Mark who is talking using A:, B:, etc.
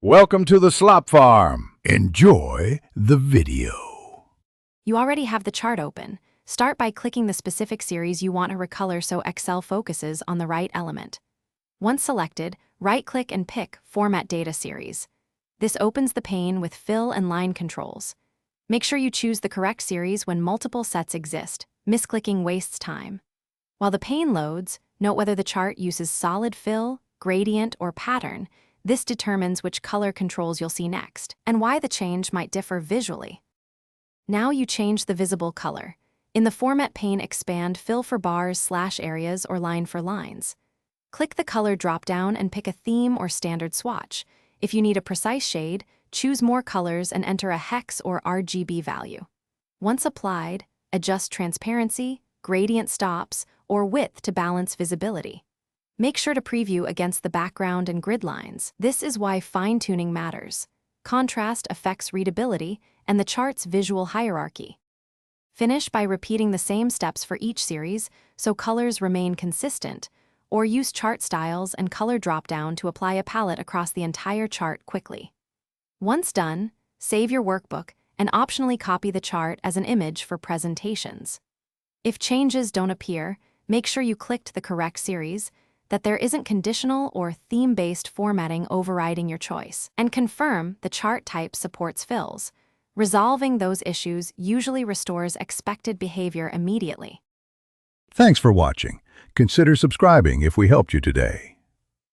A: Welcome to the Slop Farm. Enjoy the video.
B: You already have the chart open. Start by clicking the specific series you want to recolor so Excel focuses on the right element. Once selected, right-click and pick Format Data Series. This opens the pane with fill and line controls. Make sure you choose the correct series when multiple sets exist. Misclicking wastes time. While the pane loads, note whether the chart uses solid fill, gradient, or pattern. This determines which color controls you'll see next, and why the change might differ visually. Now you change the visible color. In the Format pane, expand Fill for bars/areas or Line for lines. Click the color drop-down and pick a theme or standard swatch. If you need a precise shade, choose more colors and enter a hex or RGB value. Once applied, adjust transparency, gradient stops, or width to balance visibility. Make sure to preview against the background and grid lines. This is why fine-tuning matters. Contrast affects readability and the chart's visual hierarchy. Finish by repeating the same steps for each series so colors remain consistent, or use chart styles and color drop-down to apply a palette across the entire chart quickly. Once done, save your workbook and optionally copy the chart as an image for presentations. If changes don't appear, make sure you clicked the correct series, that there isn't conditional or theme-based formatting overriding your choice, and confirm the chart type supports fills. Resolving those issues usually restores expected behavior immediately.
A: Thanks for watching. Consider subscribing if we helped you today.